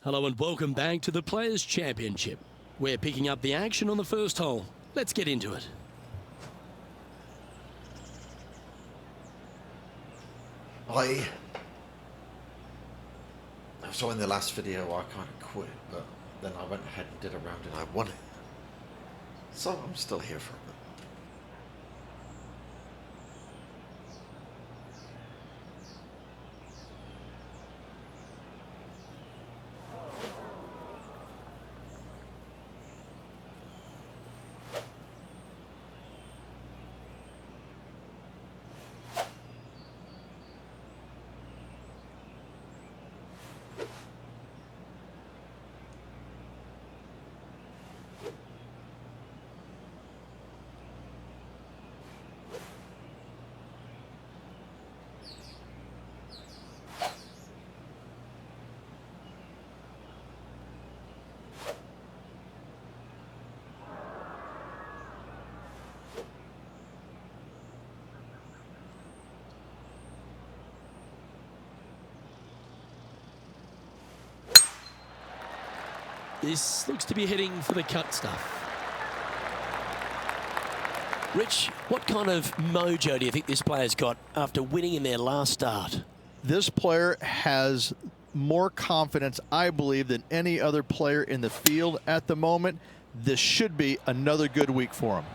Hello and welcome back to the Players' Championship. We're picking up the action on the first hole. Let's get into it. I saw in the last video I kind of quit, but then I went ahead and did a round and I won it. So I'm still here for a bit. This looks to be heading for the cut stuff. Rich, what kind of mojo do you think this player's got after winning in their last start? This player has more confidence, I believe, than any other player in the field at the moment. This should be another good week for him.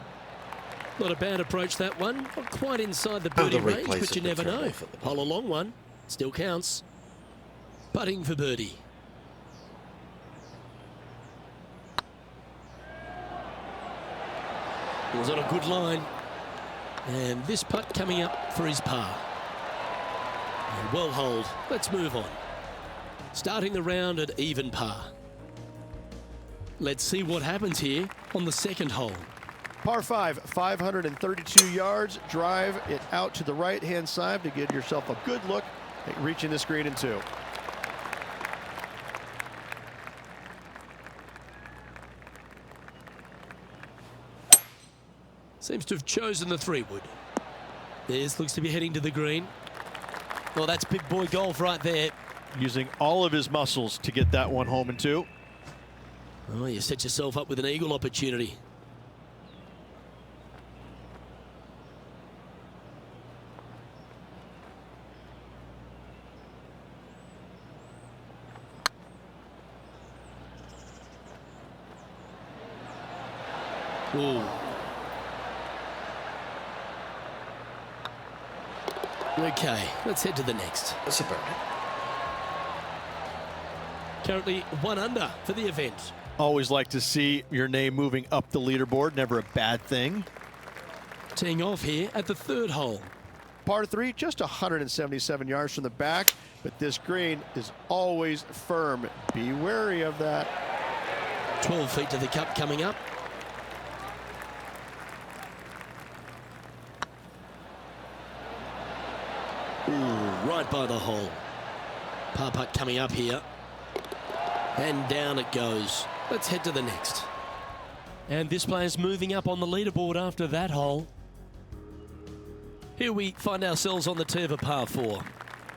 Not a bad approach, that one. Not quite inside the birdie range, but you never know. Hole a long one. Still counts. Putting for birdie. It was on a good line. And this putt coming up for his par. And well holed. Let's move on. Starting the round at even par. Let's see what happens here on the second hole. Par 5, 532 yards. Drive it out to the right-hand side to give yourself a good look at reaching this green in two. Seems to have chosen the 3-wood. This looks to be heading to the green. Well, that's big boy golf right there. Using all of his muscles to get that one home in two. Oh, you set yourself up with an eagle opportunity. Ooh. Okay, let's head to the next. That's a birdie. Currently 1 under for the event. Always like to see your name moving up the leaderboard. Never a bad thing. Teeing off here at the third hole. Par 3, just 177 yards from the back, but this green is always firm. Be wary of that. 12 feet to the cup coming up. Ooh, right by the hole. Par putt coming up here. And down it goes. Let's head to the next. And this player's moving up on the leaderboard after that hole. Here we find ourselves on the tee of a par 4.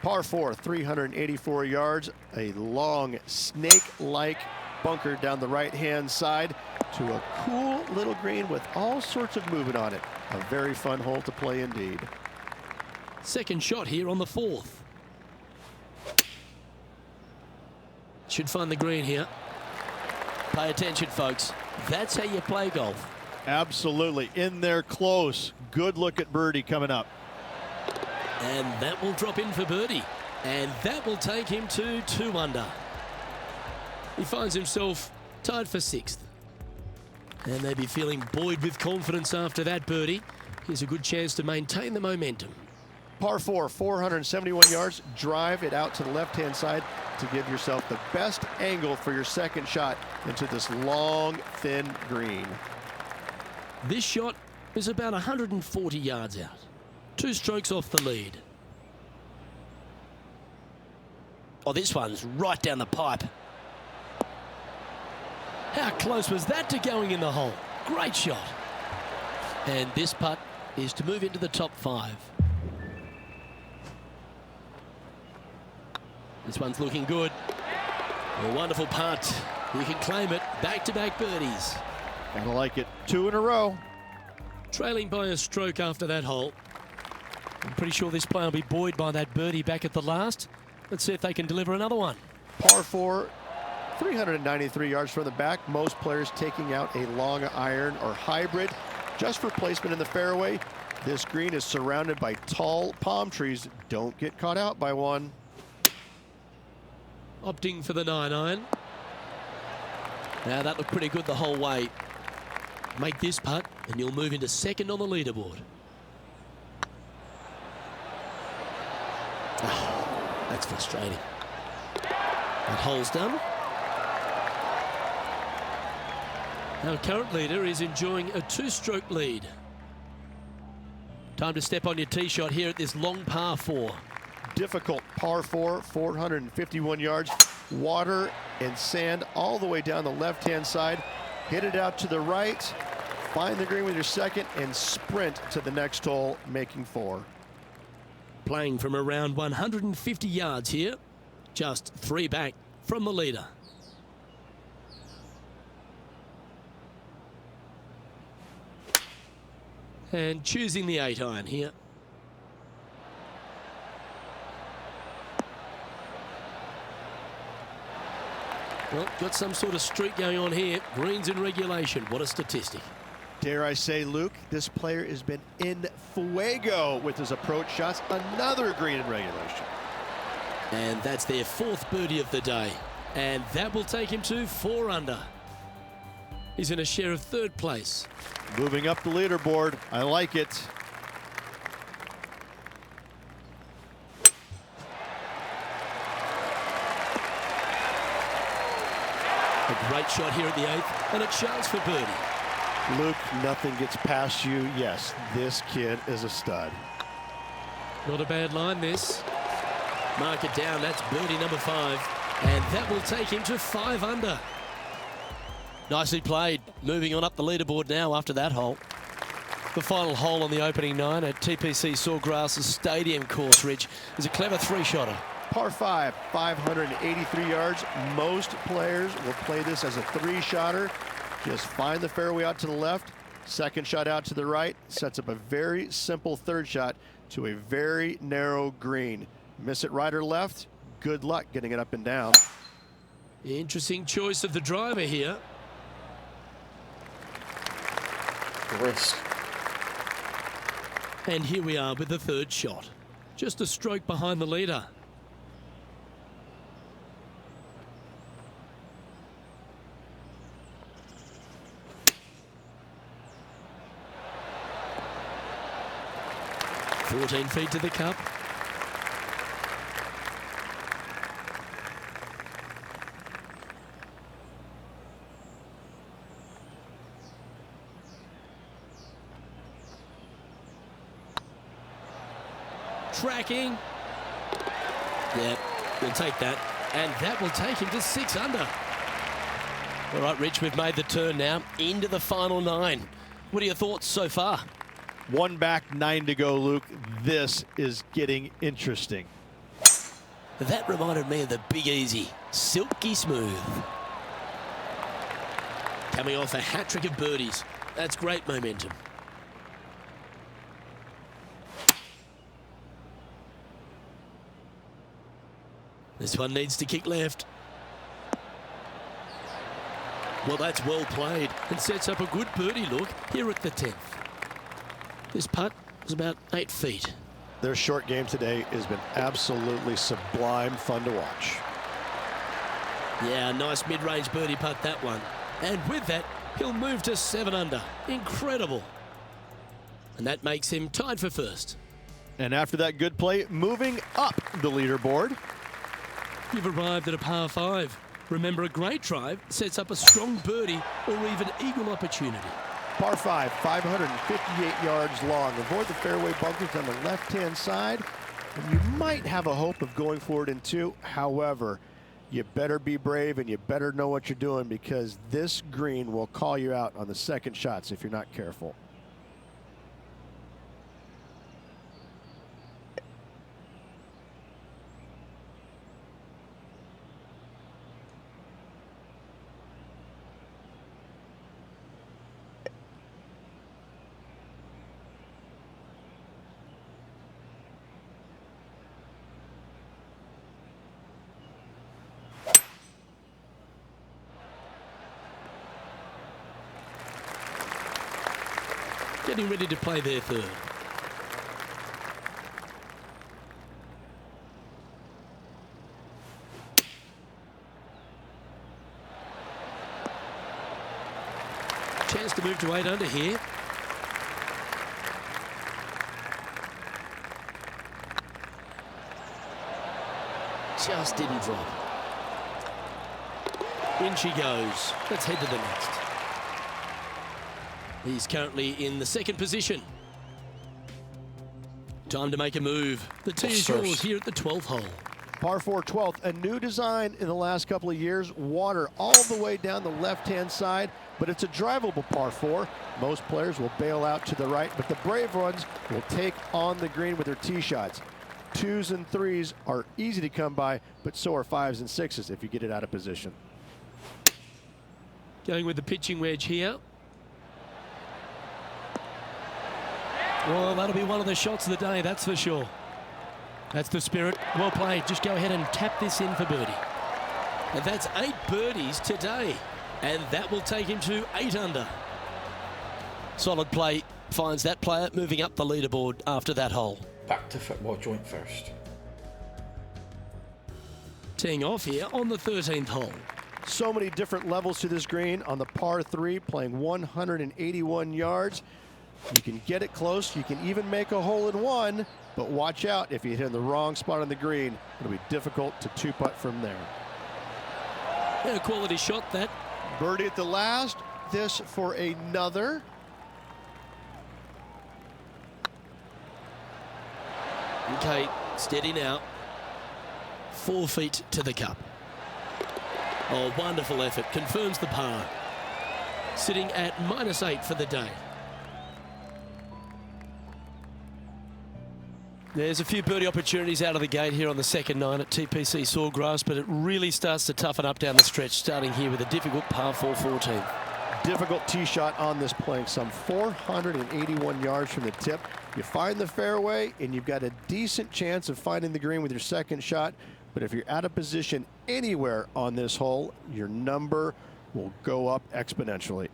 Par 4, 384 yards. A long snake-like bunker down the right-hand side to a cool little green with all sorts of movement on it. A very fun hole to play indeed. Second shot here on the 4th. Should find the green here. Pay attention, folks. That's how you play golf. Absolutely. In there close. Good look at birdie coming up. And that will drop in for birdie. And that will take him to 2 under. He finds himself tied for 6th. And they'll be feeling buoyed with confidence after that birdie. Here's a good chance to maintain the momentum. Par 4, 471 yards. Drive it out to the left-hand side to give yourself the best angle for your second shot into this long, thin green. This shot is about 140 yards out. 2 strokes off the lead. Oh, this one's right down the pipe. How close was that to going in the hole? Great shot. And this putt is to move into the top 5. This one's looking good. A wonderful putt. You can claim it. Back-to-back birdies. Gotta like it. 2 in a row. Trailing by a stroke after that hole. I'm pretty sure this player will be buoyed by that birdie back at the last. Let's see if they can deliver another one. Par 4, 393 yards from the back. Most players taking out a long iron or hybrid just for placement in the fairway. This green is surrounded by tall palm trees. Don't get caught out by one. Opting for the 9-iron. Now that looked pretty good the whole way. Make this putt and you'll move into second on the leaderboard. Oh, that's frustrating. That hole's done. Our current leader is enjoying a 2-stroke lead. Time to step on your tee shot here at this long par 4. Difficult par 4, 451 yards. Water and sand all the way down the left-hand side. Hit it out to the right. Find the green with your second and sprint to the next hole, making 4. Playing from around 150 yards here. Just 3 back from the leader. And choosing the 8-iron here. Well, got some sort of streak going on here. Greens in regulation. What a statistic. Dare I say, Luke, this player has been in fuego with his approach shots. Another green in regulation. And that's their 4th birdie of the day. And that will take him to 4 under. He's in a share of 3rd place. Moving up the leaderboard. I like it. A great shot here at the 8th, and a chance for birdie. Luke, nothing gets past you. Yes, this kid is a stud. Not a bad line, this. Mark it down. That's birdie number 5. And that will take him to 5 under. Nicely played. Moving on up the leaderboard now after that hole. The final hole on the opening 9 at TPC Sawgrass Stadium course, Rich, is a clever 3-shotter. Par 5, 583 yards. Most players will play this as a 3-shotter. Just find the fairway out to the left, second shot out to the right, sets up a very simple 3rd shot to a very narrow green. Miss it right or left, good luck getting it up and down. Interesting choice of the driver here. Risk. And here we are with the 3rd shot. Just a stroke behind the leader. "14 feet to the cup." Tracking. Yeah, we'll take that. And that will take him to 6 under. All right, Rich, we've made the turn now into the final 9. What are your thoughts so far? 1 back, 9 to go, Luke. This is getting interesting. That reminded me of the Big Easy. Silky smooth. Coming off a hat-trick of birdies. That's great momentum. This one needs to kick left. Well, that's well played and sets up a good birdie look here at the 10th. This putt was about 8 feet. Their short game today has been absolutely sublime fun to watch. Yeah, nice mid-range birdie putt, that one. And with that, he'll move to 7 under. Incredible. And that makes him tied for 1st. And after that good play, moving up the leaderboard. You've arrived at a par 5. Remember, a great drive sets up a strong birdie or even eagle opportunity. Par 5, 558 yards long. Avoid the fairway bunkers on the left-hand side, and you might have a hope of going forward in 2. However, you better be brave and you better know what you're doing, because this green will call you out on the second shots if you're not careful. getting ready to play their third. Chance to move to 8 under here. Just didn't drop. In she goes. Let's head to the next. He's currently in the second position. Time to make a move. The tee is yours here at the 12th hole. Par 4 12th, a new design in the last couple of years. Water all the way down the left-hand side, but it's a drivable par 4. Most players will bail out to the right, but the brave ones will take on the green with their tee shots. 2s and 3s are easy to come by, but so are 5s and 6s if you get it out of position. Going with the pitching wedge here. Well, that'll be one of the shots of the day, that's for sure. That's the spirit. Well played. Just go ahead and tap this in for birdie. And that's 8 birdies today. And that will take him to 8 under. Solid play finds that player moving up the leaderboard after that hole. Back to football joint first. Teeing off here on the 13th hole. So many different levels to this green on the par 3, playing 181 yards. You can get it close. You can even make a hole-in-one, but watch out if you hit in the wrong spot on the green. It'll be difficult to two-putt from there. Yeah, a quality shot that. Birdie at the last. This for another. Okay, steady now. 4 feet to the cup. Oh, wonderful effort. Confirms the par. Sitting at -8 for the day. There's a few birdie opportunities out of the gate here on the second 9 at TPC Sawgrass, but it really starts to toughen up down the stretch, starting here with a difficult par 4 14. Difficult tee shot on this, playing some 481 yards from the tip. You find the fairway, and you've got a decent chance of finding the green with your second shot. But if you're out of position anywhere on this hole, your number will go up exponentially.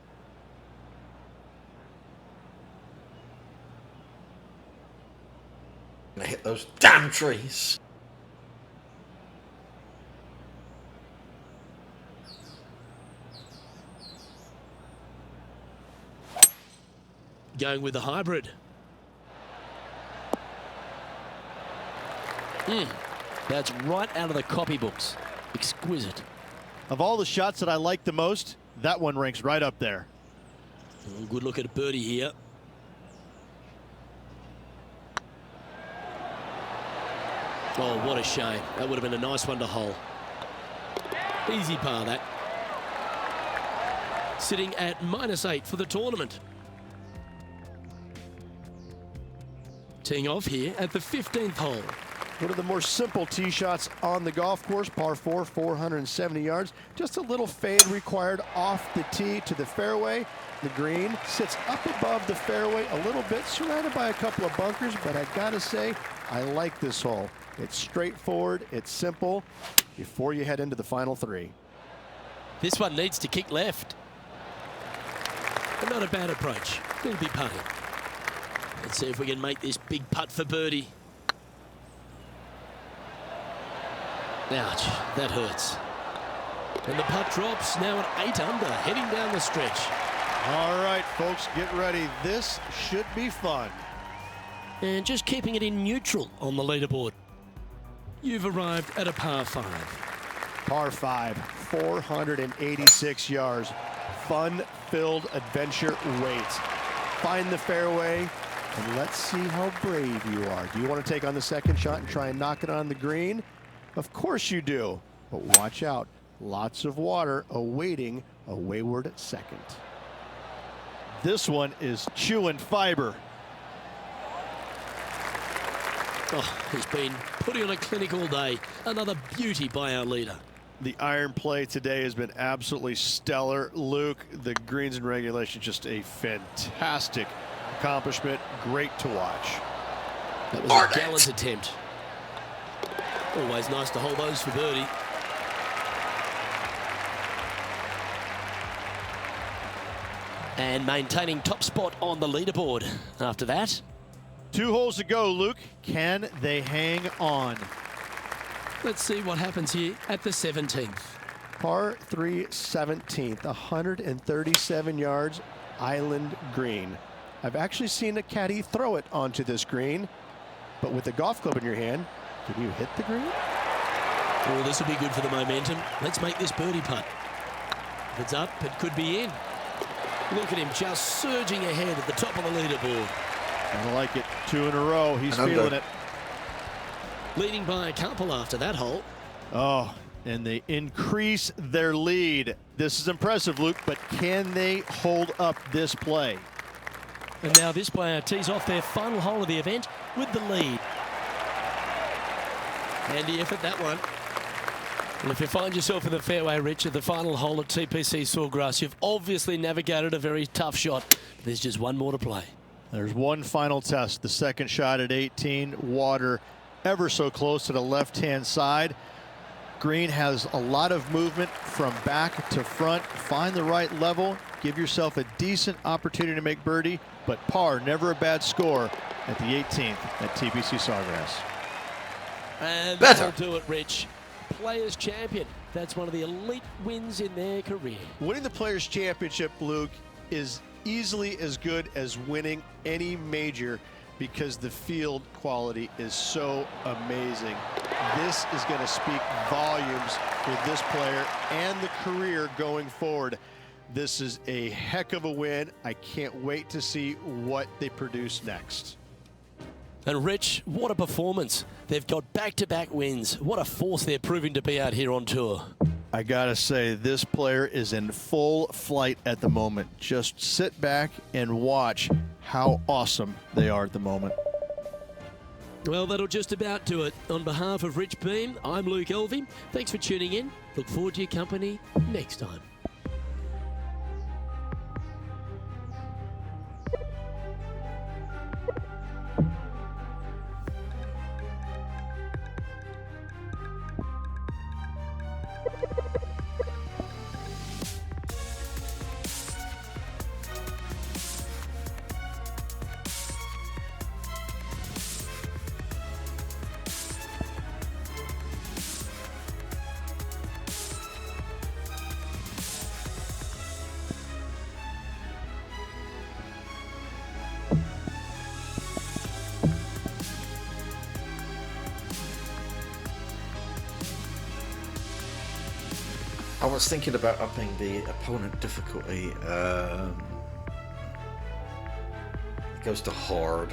Gonna hit those damn trees. Going with the hybrid. That's right out of the copybooks. Exquisite. Of all the shots that I like the most, that one ranks right up there. Oh, good look at a birdie here. Oh, what a shame. That would have been a nice one to hole. Easy par, that. Sitting at -8 for the tournament. Teeing off here at the 15th hole. One of the more simple tee shots on the golf course, par 4, 470 yards. Just a little fade required off the tee to the fairway. The green sits up above the fairway a little bit, surrounded by a couple of bunkers, but I gotta say, I like this hole. It's straightforward, it's simple, before you head into the final 3. This one needs to kick left. But not a bad approach. He'll be putting. Let's see if we can make this big putt for birdie. Ouch, that hurts. And the putt drops, now at 8 under, heading down the stretch. All right, folks, get ready. This should be fun. And just keeping it in neutral on the leaderboard. You've arrived at a par 5. Par 5, 486 yards. Fun-filled adventure waits. Find the fairway, and let's see how brave you are. Do you want to take on the second shot and try and knock it on the green? Of course you do, but watch out. Lots of water awaiting a wayward second. This one is chewing fiber. Oh, he's been putting on a clinic all day. Another beauty by our leader. The iron play today has been absolutely stellar. Luke, the greens and regulation, just a fantastic accomplishment. Great to watch. That was a gallant attempt. Always nice to hold those for birdie. And maintaining top spot on the leaderboard after that. 2 holes to go, Luke. Can they hang on? Let's see what happens here at the 17th. Par 3 17th, 137 yards, island green. I've actually seen a caddy throw it onto this green, but with a golf club in your hand, can you hit the green? Oh, this will be good for the momentum. Let's make this birdie putt. If it's up, it could be in. Look at him just surging ahead at the top of the leaderboard. I like it. 2 in a row. He's feeling it. Leading by a couple after that hole. Oh, and they increase their lead. This is impressive, Luke, but can they hold up this play? And now this player tees off their final hole of the event with the lead. Handy effort, that one. And if you find yourself in the fairway, Rich, at the final hole at TPC Sawgrass, you've obviously navigated a very tough shot. There's just one more to play. There's one final test. The second shot at 18. Water ever so close to the left-hand side. Green has a lot of movement from back to front. Find the right level. Give yourself a decent opportunity to make birdie, but par, never a bad score at the 18th at TPC Sawgrass. And that'll do it, Rich. Players Champion. That's one of the elite wins in their career. Winning the Players Championship, Luke, is easily as good as winning any major because the field quality is so amazing. This is going to speak volumes for this player and the career going forward. This is a heck of a win. I can't wait to see what they produce next. And Rich, what a performance. They've got back-to-back wins. What a force they're proving to be out here on tour. I gotta say, this player is in full flight at the moment. Just sit back and watch how awesome they are at the moment. Well, that'll just about do it. On behalf of Rich Beam, I'm Luke Elvey. Thanks for tuning in. Look forward to your company next time. I was thinking about upping the opponent difficulty. It goes to hard.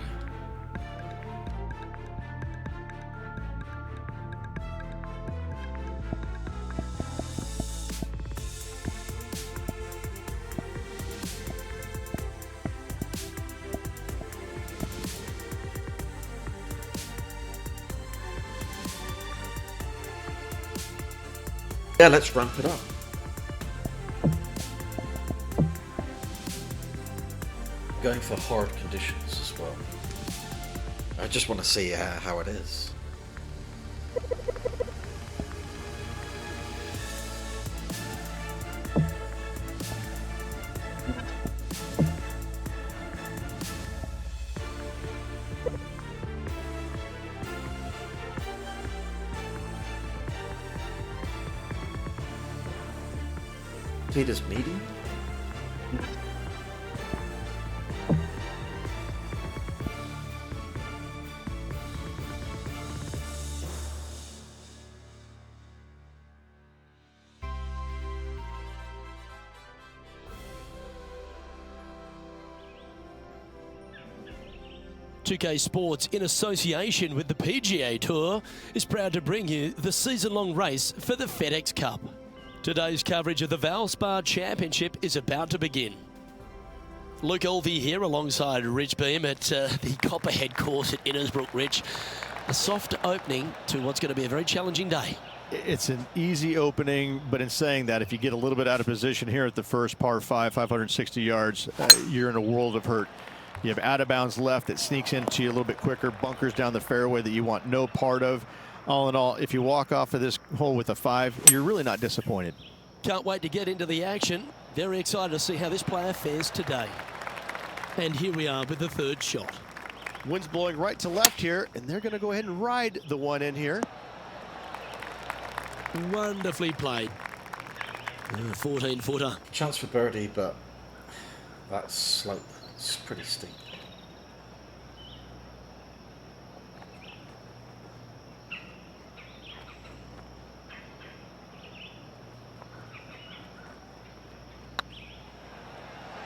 Yeah, let's ramp it up. Going for hard conditions as well. I just want to see how it is. Peter's medium? .2K Sports, in association with the PGA Tour, is proud to bring you the season-long race for the FedEx Cup. Today's coverage of the Valspar Championship is about to begin. Luke Elvey here alongside Rich Beam at the Copperhead course at Innisbrook. Rich, a soft opening to what's going to be a very challenging day. It's an easy opening, but in saying that, if you get a little bit out of position here at the first par 5, 560 yards, you're in a world of hurt. You have out of bounds left that sneaks into you a little bit quicker, bunkers down the fairway that you want no part of. All in all, if you walk off of this hole with a 5, you're really not disappointed. Can't wait to get into the action. Very excited to see how this player fares today. And here we are with the third shot. Wind's blowing right to left here, and they're going to go ahead and ride the one in here. Wonderfully played. 14-footer. Chance for birdie, but that slope is pretty steep.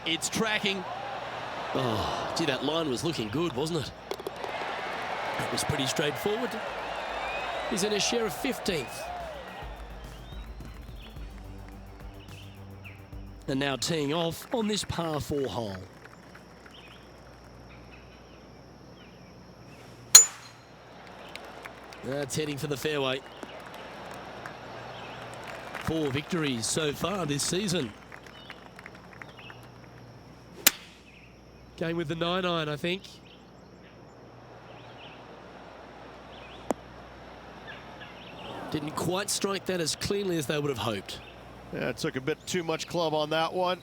It's tracking. Oh, gee, that line was looking good, wasn't it? That was pretty straightforward. He's in a share of 15th. And now teeing off on this par 4 hole. That's heading for the fairway. 4 victories so far this season. Going with the 9-iron, I think. Didn't quite strike that as cleanly as they would have hoped. Yeah, it took a bit too much club on that one.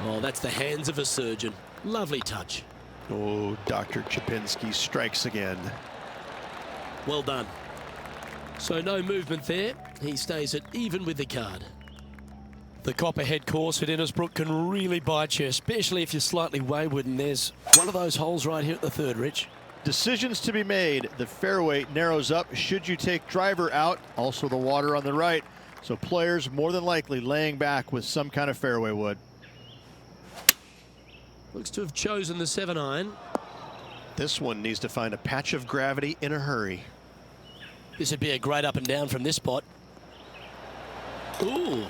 Oh, that's the hands of a surgeon. Lovely touch. Oh, Dr. Chapinski strikes again. Well done. So no movement there. He stays at even with the card. The Copperhead course at Innisbrook can really bite you, especially if you're slightly wayward, and there's one of those holes right here at the third, Rich. Decisions to be made. The fairway narrows up. Should you take driver out? Also the water on the right. So players more than likely laying back with some kind of fairway wood. Looks to have chosen the 7-iron. This one needs to find a patch of gravity in a hurry. This would be a great up and down from this spot. Ooh.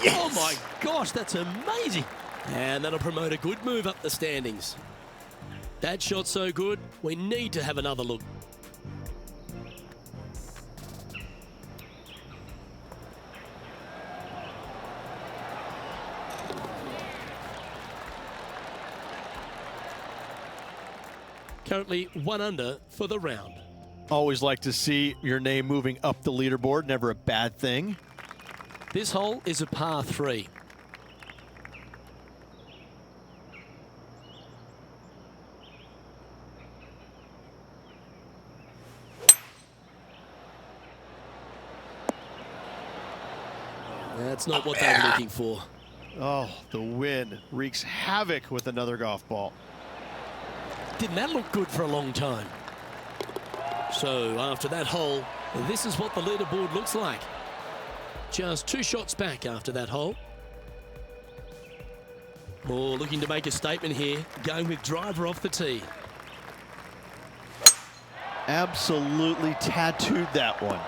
Yes. Oh my gosh, that's amazing. And that'll promote a good move up the standings. That shot so good, we need to have another look. Currently 1 under for the round. Always like to see your name moving up the leaderboard. Never a bad thing. This hole is a par 3. That's not what they were looking for. Oh, the wind wreaks havoc with another golf ball. Didn't that look good for a long time? So after that hole, this is what the leaderboard looks like. Just 2 shots back after that hole. Oh, looking to make a statement here, going with driver off the tee. Absolutely tattooed that one.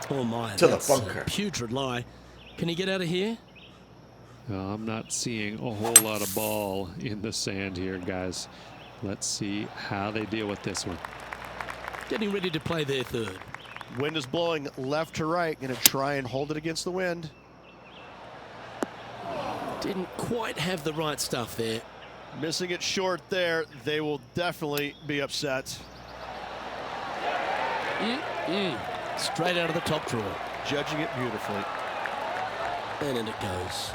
Oh my, To the that's bunker. a putrid lie. Can he get out of here? I'm not seeing a whole lot of ball in the sand here, guys. Let's see how they deal with this one. Getting ready to play their third. Wind is blowing left to right. Going to try and hold it against the wind. Didn't quite have the right stuff there. Missing it short there. They will definitely be upset. Straight out of the top drawer. Judging it beautifully. And in it goes.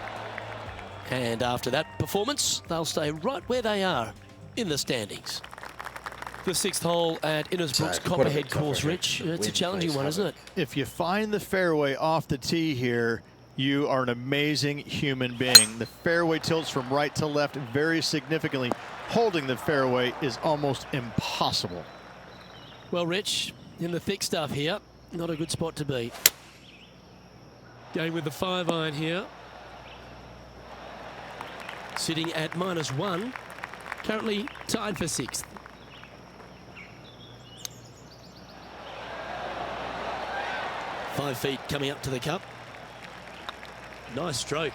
And after that performance, they'll stay right where they are in the standings. The 6th hole at Innisbrook's Copperhead course, Rich. It's a challenging one, isn't it? If you find the fairway off the tee here, you are an amazing human being. The fairway tilts from right to left very significantly. Holding the fairway is almost impossible. Well, Rich, in the thick stuff here, not a good spot to be. Going with the 5-iron here. Sitting at -1. Currently tied for 6th. Five feet coming up to the cup. Nice stroke.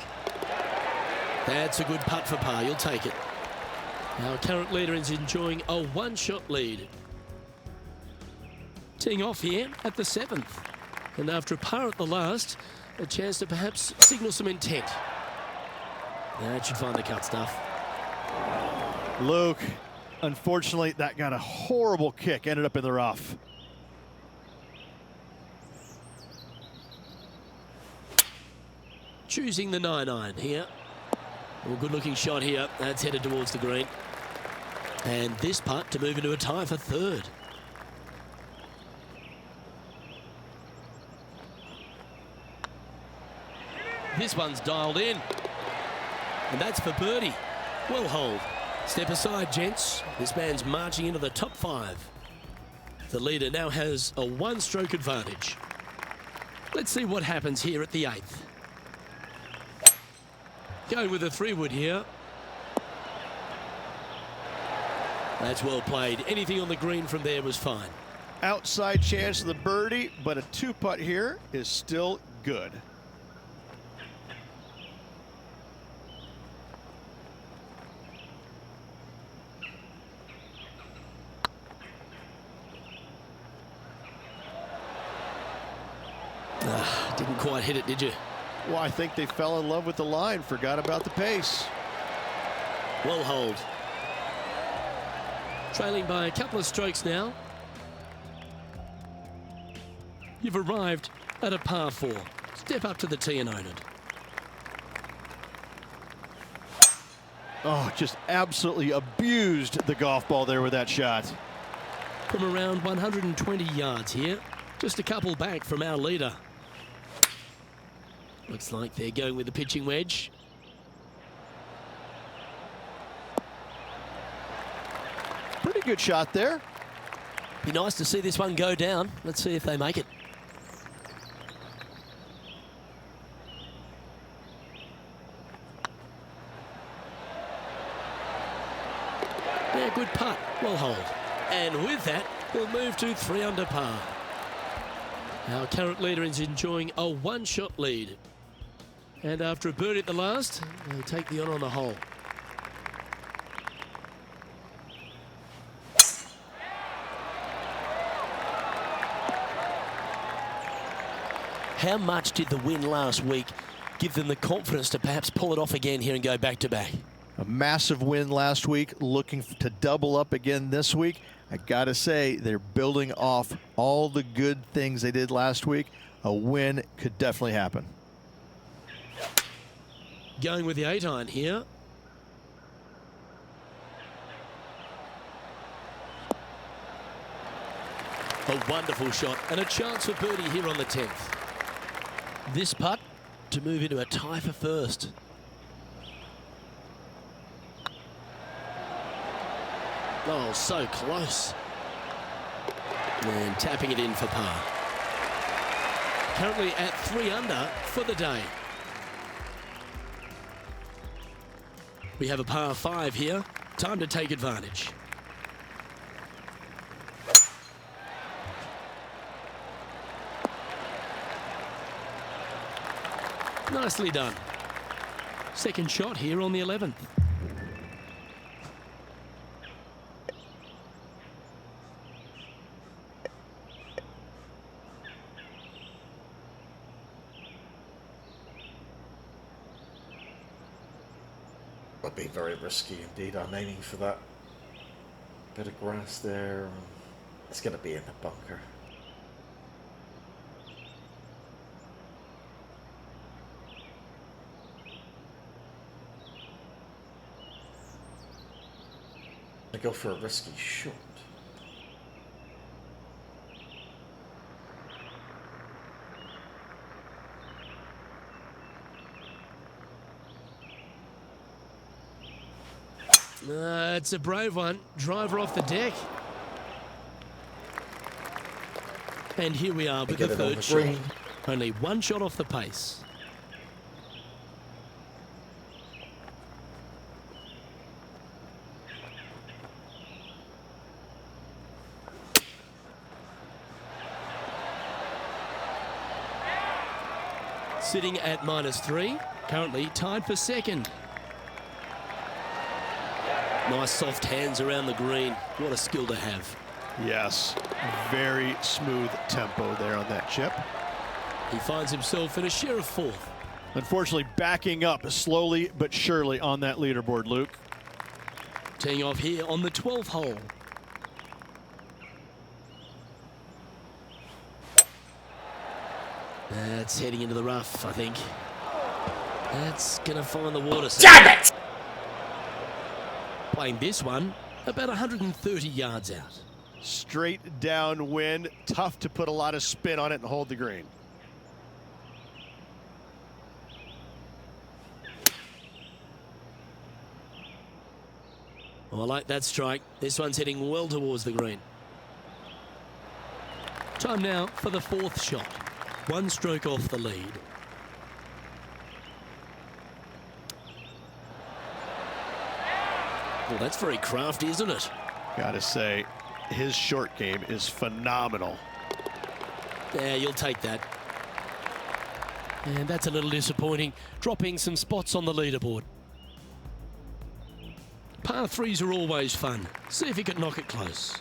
That's a good putt for par. You'll take it. Our current leader is enjoying a 1-shot lead. Teeing off here at the 7th. And after a par at the last, a chance to perhaps signal some intent. That should find the cut stuff. Luke, unfortunately, that got a horrible kick. Ended up in the rough. choosing the 9-iron here. Well, good looking shot here. That's headed towards the green. And this putt to move into a tie for third. This one's dialed in. And that's for birdie. Well hold. Step aside, gents. This man's marching into the top 5. The leader now has a one-stroke advantage. Let's see what happens here at the 8th. Going with a 3-wood here. That's well played. Anything on the green from there was fine. Outside chance of the birdie, but a 2-putt here is still good. Didn't quite hit it, did you? Well, I think they fell in love with the line, forgot about the pace. Well hold. Trailing by a couple of strokes now. You've arrived at a par 4. Step up to the tee and own it. Oh, just absolutely abused the golf ball there with that shot. From around 120 yards here. Just a couple back from our leader. Looks like they're going with the pitching wedge. Pretty good shot there. Be nice to see this one go down. Let's see if they make it. Yeah, good putt. Well hold. And with that, we'll move to 3 under par. Our current leader is enjoying a one-shot lead. And after a birdie at the last, they take the honour on the hole. How much did the win last week give them the confidence to perhaps pull it off again here and go back-to-back? A massive win last week, looking to double up again this week. I gotta say, they're building off all the good things they did last week. A win could definitely happen. Going with the 8-iron here. A wonderful shot and a chance for birdie here on the 10th. This putt to move into a tie for first. Oh, so close. And tapping it in for par. Currently at 3 under for the day. We have a par 5 here. Time to take advantage. Nicely done. Second shot here on the 11th. Would be very risky indeed. I'm aiming for that bit of grass there. It's going to be in the bunker. I go for a risky shot. It's a brave one. Driver off the deck. And here we are with the third shot. Only one shot off the pace. Sitting at -3, currently tied for second. Nice soft hands around the green. What a skill to have. Yes, very smooth tempo there on that chip. He finds himself in a share of 4th. Unfortunately, backing up slowly but surely on that leaderboard, Luke. Teeing off here on the 12th hole. That's heading into the rough, I think. That's going to find the water. Damn it! Playing this one about 130 yards out. Straight downwind, tough to put a lot of spin on it and hold the green. Oh, I like that strike. This one's heading well towards the green. Time now for the fourth shot. One stroke off the lead. Well, that's very crafty, isn't it? Gotta say, his short game is phenomenal. Yeah, you'll take that. And that's a little disappointing, dropping some spots on the leaderboard. Par threes are always fun. See if he can knock it close.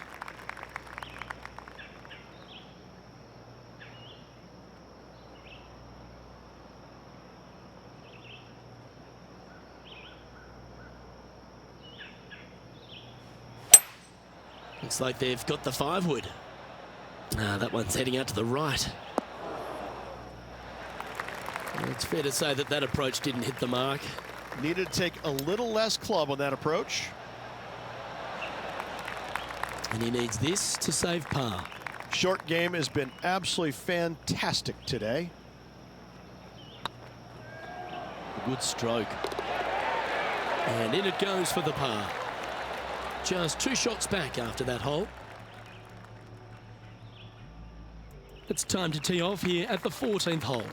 Looks like they've got the 5-wood. That one's heading out to the right. It's fair to say that that approach didn't hit the mark. Needed to take a little less club on that approach. And he needs this to save par. Short game has been absolutely fantastic today. A good stroke. And in it goes for the par. Just 2 shots back after that hole. It's time to tee off here at the 14th hole.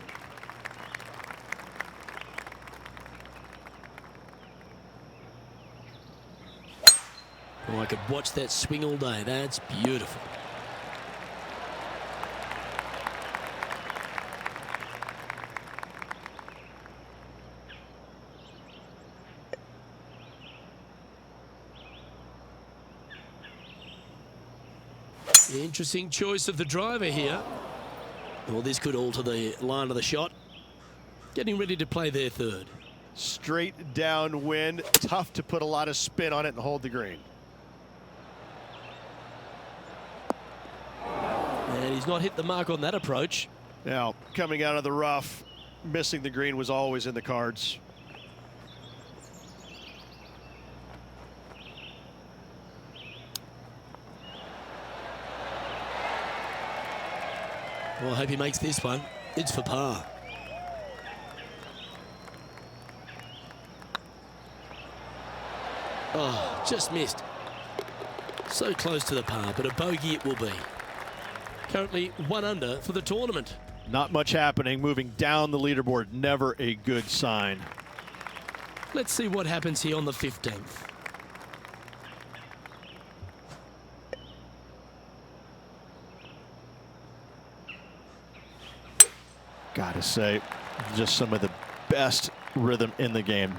Oh, I could watch that swing all day. That's beautiful. Interesting choice of the driver here. Well, this could alter the line of the shot. Getting ready to play their third. Straight downwind, tough to put a lot of spin on it and hold the green. And he's not hit the mark on that approach. Now, coming out of the rough, missing the green was always in the cards. Well, I hope he makes this one. It's for par. Oh, just missed. So close to the par, but a bogey it will be. Currently 1 under for the tournament. Not much happening, moving down the leaderboard, never a good sign. Let's see what happens here on the 15th. Gotta say, just some of the best rhythm in the game.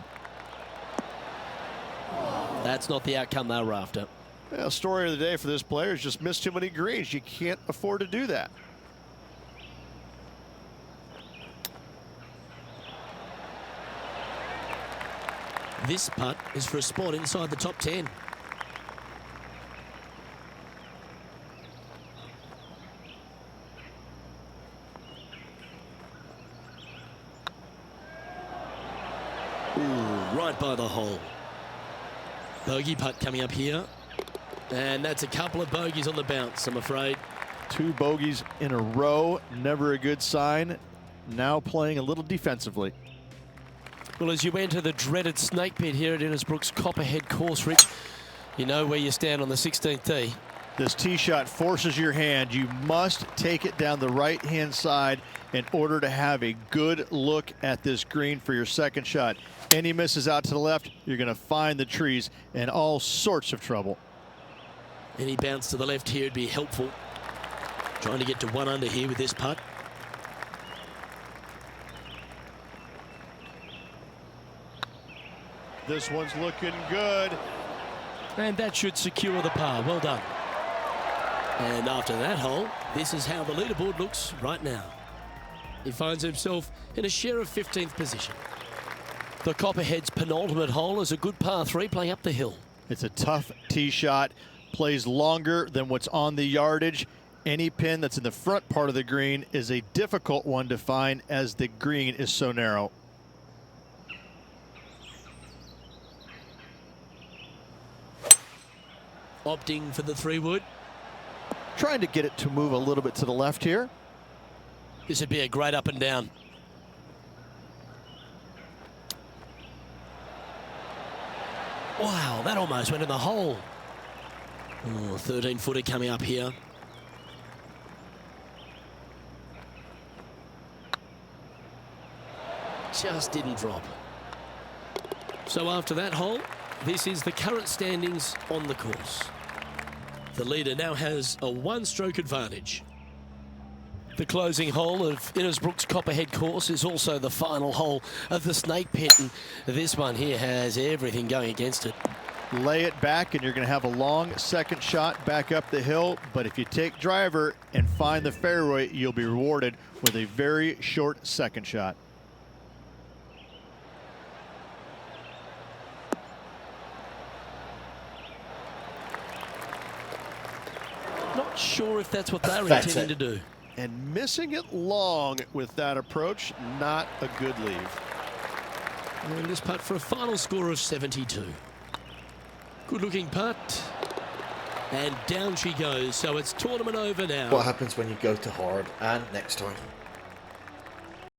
That's not the outcome they were after. Well, story of the day for this player is just missed too many greens. You can't afford to do that. This putt is for a spot inside the top 10. Ooh, right by the hole. Bogey putt coming up here. And that's a couple of bogeys on the bounce, I'm afraid. 2 bogeys in a row, never a good sign. Now playing a little defensively. Well, as you enter the dreaded snake pit here at Innisbrook's Copperhead course, Rich, you know where you stand on the 16th tee. This tee shot forces your hand. You must take it down the right-hand side in order to have a good look at this green for your second shot. Any misses out to the left, you're going to find the trees in all sorts of trouble. Any bounce to the left here would be helpful. Trying to get to 1 under here with this putt. This one's looking good. And that should secure the par. Well done. And after that hole, this is how the leaderboard looks right now. He finds himself in a share of 15th position. The Copperhead's penultimate hole is a good par 3 playing up the hill. It's a tough tee shot. Plays longer than what's on the yardage. Any pin that's in the front part of the green is a difficult one to find as the green is so narrow. opting for the 3-wood. Trying to get it to move a little bit to the left here. This would be a great up and down. Wow, that almost went in the hole. Oh, 13-footer coming up here. Just didn't drop. So after that hole, this is the current standings on the course. The leader now has a 1-stroke advantage. The closing hole of Innisbrook's Copperhead course is also the final hole of the Snake Pit, and this one here has everything going against it. Lay it back and you're going to have a long second shot back up the hill, but if you take driver and find the fairway, you'll be rewarded with a very short second shot. Not sure if that's what they were intending to do. And missing it long with that approach, not a good leave. And this putt for a final score of 72. Good looking putt. And down she goes. So it's tournament over now. What happens when you go to hard and next time?